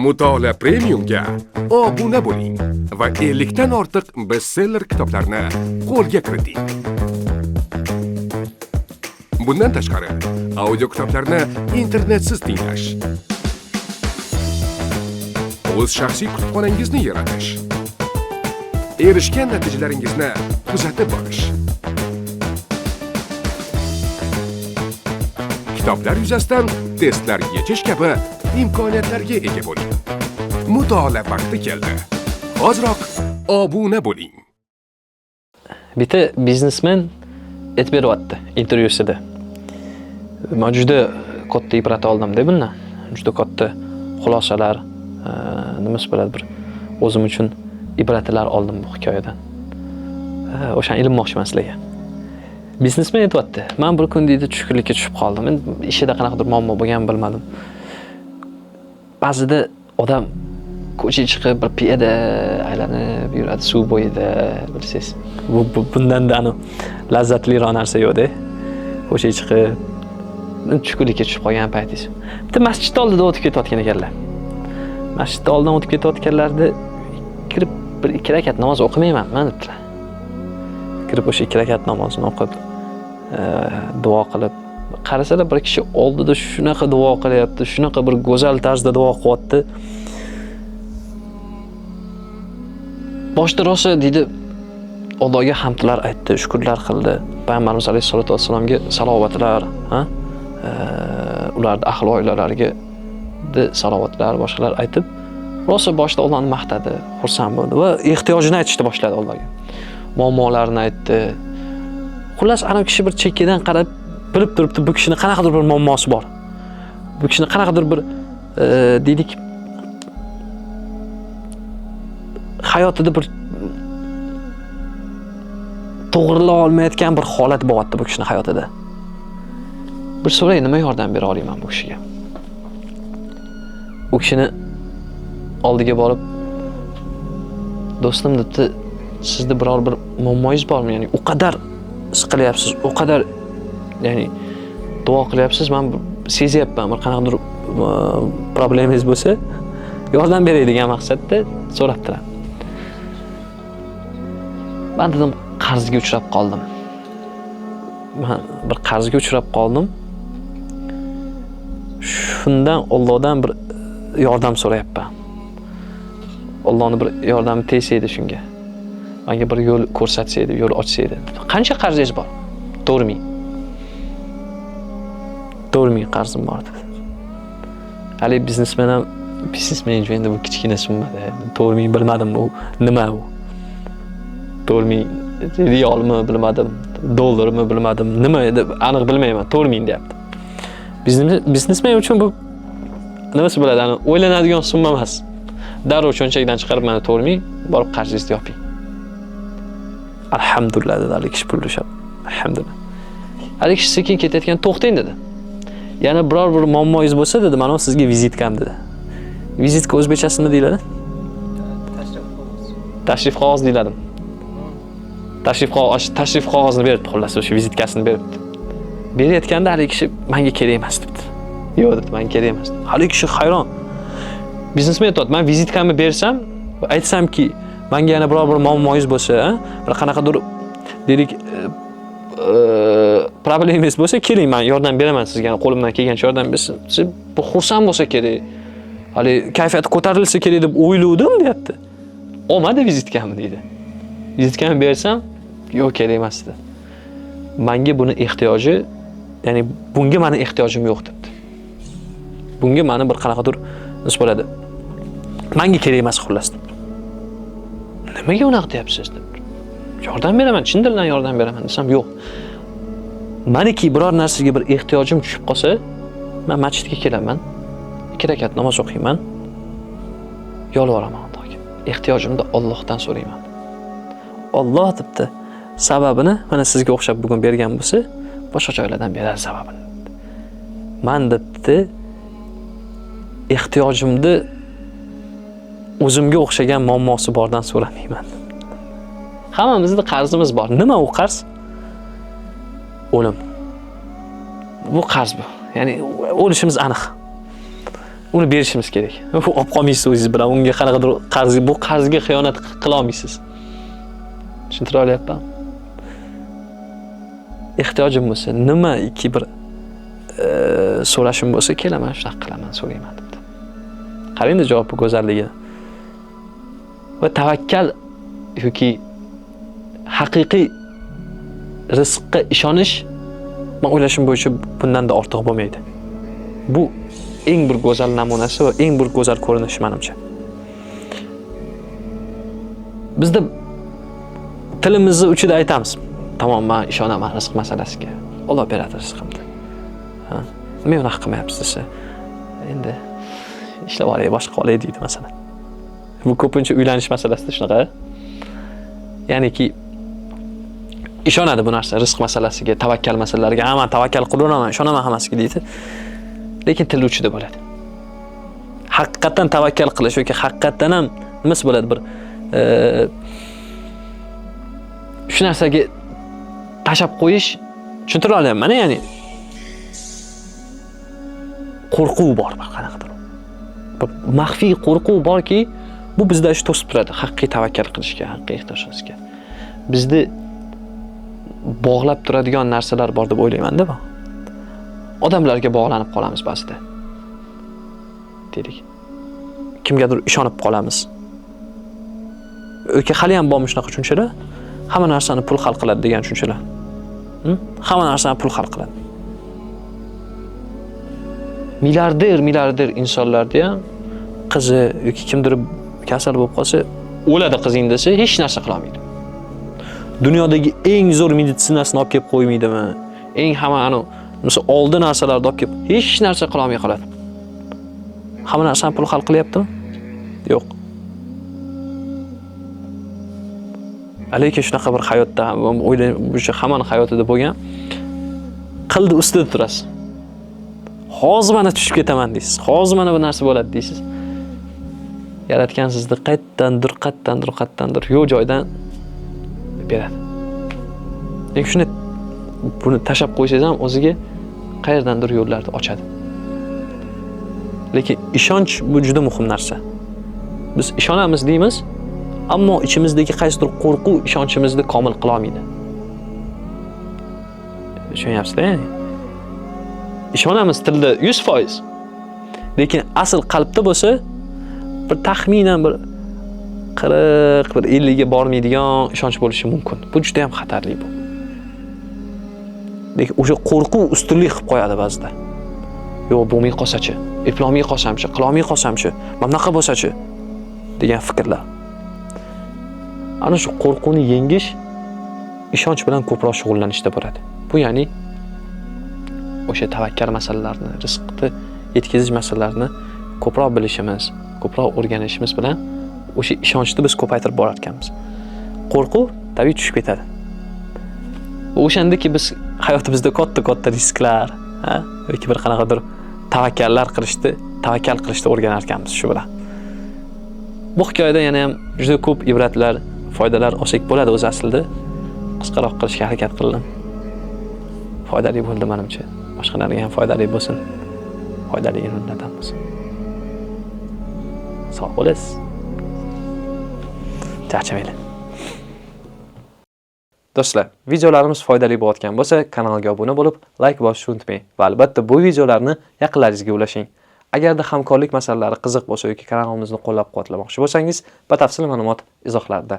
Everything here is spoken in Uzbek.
Mutolaa Premiumga obuna bo'ling va 50 dan ortiq bestseller kitoblarni qo'lga kiriting. Bundan tashqari, audio kitoblarni internetsiz tinglash, o'z shaxsiy kutubxonangizni yaratish, erishgan natijalaringizni kuzatib borish, kitoblar yuzasidan testlar yechish kabi imkoniyatlarga ega bo'ling. Mutolaa vaqti keldi. Hoziroq obuna bo'ling. Bitta biznesmen aytib beryapti intervyusida. Men juda katta ibrat oldim-da bundan. Juda katta xulosalar, nima bo'ladi bir o'zim uchun ibratlar oldim bu hikoyadan. O'shan ilmmoqchiman sizlarga. Biznesmen aytibdi. Men bir kun deydi tushkunlikka tushib qoldim. Men ishida qanaqadir muammo bo'lganini bilmadim. Ba'zida odam ko'chaga chiqib bir piyoda aylanib yuradi suv bo'yida, bilsangiz. Bundan-da lazzatliroq narsa yo'q-da. Ko'chaga chiqib tushkunlikka tushib qolgan paytingiz. Bitta masjid oldida o'tib ketayotgan ekanlar. Masjid oldidan o'tib ketayotganlarda kirib bir 2 rakat namoz o'qimayman men debdilar. Kirib o'sha 2 rakat namozni o'qib, duo qilib, qarasalar bir kishi oldida shunaqa duo qilyapti, shunaqa bir go'zal tarzda duo qilyapti. Boshda rosa deydi, Allohga hamdlar aytdi, shukrlar qildi. Payg'ambarimiz alayhisolatu vassalomga salovatlar, ularning ahli oilalariga salovatlar, boshqalar aytib, rosa boshda Allohni maqtadi, xursand bo'ldi va ehtiyojini aytishni boshladi Allohga. Muammolarini aytdi. Xullas, ana kishi bir chekkadan qarab bilib turibdi, bu kishining qanaqadir bir muammosi bor. Bu kishining qanaqadir bir deylik hayotida bir to'g'rilay olmayotgan bir holat bo'lyapti bu kishining hayotida. Bir so'ray, nima yordam bera olaman bu kishiga? U kishini oldiga borib, do'stim debdi, sizda biror bir muammoyingiz bormi? Ya'ni u qadar siqilyapsiz, u qadar ya'ni duo qilyapsiz, men sezyapman, bir qanaqadir problemingiz bo'lsa, yordam beray degan maqsadda so'rabdilar. Men dedim, qarzga uchrab qoldim. Men bir qarzga uchrab qoldim. Shundan Allohdan bir yordam so'rayapman. Allohning bir yordami tegsa edi shunga. Menga bir yo'l ko'rsatsa edi, yo'l ochsa edi. Qancha qarzingiz bor? 4000. 4000 qarzim bor dedi. Hali biznesmen joyida bu kichkina summada. 4000 bilmadim u nima u. 4000 riyolmi bilmadim, dollarmi bilmadim, nima edi aniq bilmayman. 4000 deyapti. Biznesmen uchun bu nimasi bo'ladi? O'ylanadigan summa emas. Darrov cho'nchakdan chiqarib mana 4000 borib qarzingizni yoping. Alhamdulillah dedi hali kishi pul ushab. Alhamdulillah. Hali kishi sekin ketayotgan, to'xtang dedi. Yana biror bir muammoingiz bo'lsa dedi, mana sizga vizitkam dedi. Vizitka o'zbekchasi nima deyiladi? Tashrif qog'oz deyiladi. Tashrif qog'ozni beribdi, xullas o'sha vizitkasini beribdi. Berayotganda hali kishi menga kerak emas debdi. Yo'q dedi, menga kerak emas. Hali kishi hayron. Biznesmen aytadi, men vizitkamni bersam, aytsamki, menga yana biror bir muammoingiz bo'lsa, bir qanaqadir deylik problemingiz bo'lsa, keling, men yordam beraman sizga, qo'limdan kelgancha yordam bersin. Siz bu xursand bo'lsa kerak. Hali kayfiyati ko'tarilsa kerak deb o'ylovdim, deyapti. Olmadi vizitkamni deydi. Vizitkamni bersam, yo'q kerak emas dedi. Menga buni ehtiyoji, ya'ni bunga meni ehtiyojim yo'q debdi. Bunga meni bir qanaqadir nima bo'ladi? Menga kerak emas xullas deb. Nimaga unaqa deyapsiz deb. Yordam beraman, chin dildan yordam beraman desam, yo'q. Meniki biror narsaga bir ehtiyojim tushib qolsa, men masjidga kelaman, 2 rakat namoz o'qiyman, yolvoraman Allohga. Ehtiyojimni Allohdan so'rayman. Alloh debdi, sababini mana sizga o'xshab bugun bergan bo'lsa, boshqa joylardan beradi sababini. Men debdi, ehtiyojimni o'zimga o'xshagan muammosi bordan so'ramayman. Hammamizda qarzimiz bor. Nima u qarz? O'lim. Bu qarz bu. Ya'ni o'lishimiz aniq. Uni berishimiz kerak. Bu olib qolmaysiz o'zingiz bilan. Unga qanaqadir bu qarzga xiyonat qila olmaysiz. Tushuntira olyapman. Ehtiyojim bo'lsa, nimaiki bir so'rashim bo'lsa, kelaman, shunaqa qilaman, so'rayman debdi. Qarang javob bu go'zalligini. Va tavakkal yoki haqiqiy rizqqa ishonish men o'ylashim bo'yicha bundan-da ortiq bo'lmaydi. Bu eng bir go'zal namunasi va eng bir go'zal ko'rinish menimcha. Bizda tilimizni uchida aytamiz. Tamam, men ishonaman rizq masalasiga. Alloh beradi rizqimni. Ha, men unaqa qilmayapsiz desa, endi ishlab olay, boshqa olay deydi masalan. Bu ko'pincha uylanish masalasida shunaqa. Ya'niki ishonadi bu narsa, rizq masalasiga, tavakkal masalalariga. Ha, men tavakkal qilaman, ishonaman hammasiga deydi. Lekin til uchida bo'ladi. Haqiqatan tavakkal qilish yoki haqiqatan ham nimasi bo'ladi bir shu narsaga tashab qo'yish, tushuntira olyapman, ya'ni qo'rquv bor bir qanaqadir. Bir maxfiy qo'rquv borki, bu bizda shu to'sib turadi haqiqiy tavakkal qilishga, haqiqiy ehtiyojimizga. Bizni bog'lab turadigan narsalar bor deb o'ylayman-da bu. Odamlarga bog'lanib qolamiz ba'zida. Deylik. Kimgadir ishonib qolamiz. Yoki hali ham bormi shunaqa tushunchalar? Hamma narsani pul hal qiladi degan tushunchalar. Hamma narsani pul hal qiladi. Milliarder insonlarda ham qizi yoki kimdir kasal bo'lib qolsa, o'ladi qizing desa, hech narsa qila olmaydi. Dunyodagi eng zo'r meditsinasini olib kelib qo'ymaydimi? Eng hamma misol oldi narsalarni olib kelib hech narsa qila olmay qoladi. Hamma narsani pul hal qilyaptimi? Yo'q. Lekin shunaqa bir hayotda o'sha hammaning hayotida bo'lgan qildi ustida turasiz. Hozir mana tushib ketaman deysiz. Hozir mana bu narsa bo'ladi deysiz. Yaratgan sizni qayerdandir yo'q joydan beradi. Lekin shuni buni tashab qo'ysangiz ham o'ziga qayerdandir yo'llarni ochadi. Lekin ishonch bu juda muhim narsa. Biz ishonamiz deymiz, ammo ichimizdagi qaysidir qo'rquv ishonchimizni komil qila olmaydi. Tushunyapsizlar, ya'ni? Ishonamiz tilda 100%. Lekin asl qalbda bo'lsa, bir taxminan bir 40, bir 50 ga bormaydigan ishonch bo'lishi mumkin. Bu juda ham xatarli bu. Lekin o'sha qo'rquv ustunlik qilib qo'yadi ba'zida. Yo'q, bo'lmay qolsa-chi, eplolmay qolsam-chi, qilolmay qolsam-chi, mana bunaqa bo'lsa-chi degan fikrlar. Ana shu qo'rquvni yengish ishonch bilan ko'proq shug'ullanishda bo'ladi. Bu ya'ni o'sha tavakkal masalalarni, rizqni yetkazish masalalarini ko'proq bilishimiz, ko'proq o'rganishimiz bilan o'sha ishonchni biz ko'paytirib borar ekanmiz. Qo'rquv tabiiy tushib ketadi. O'shandaki biz hayotimizda katta risklar, yoki bir qanaqadir tavakkal qilishni o'rganar ekanmiz shu bilan. Bu hikoyada yana ham juda ko'p ibratlar, foydalar olsak bo'ladi o'z aslida. Qisqaroq qilishga harakat qildim. Foydali bo'ldi menimcha. Boshqalarga ham foydali bo'lsin. Foydaligini unutamiz. Sog' bo'lasiz. Charchamaylar. Do'stlar, videolarimiz foydali bo'layotgan bo'lsa, kanalga obuna bo'lib, like bosishni unutmang va albatta bu videolarni yaqinlaringizga ulashing. Agarda hamkorlik masalalari qiziq bo'lsa yoki kanalimizni qo'llab-quvvatlamoqchi bo'lsangiz, batafsil ma'lumot izohlarda.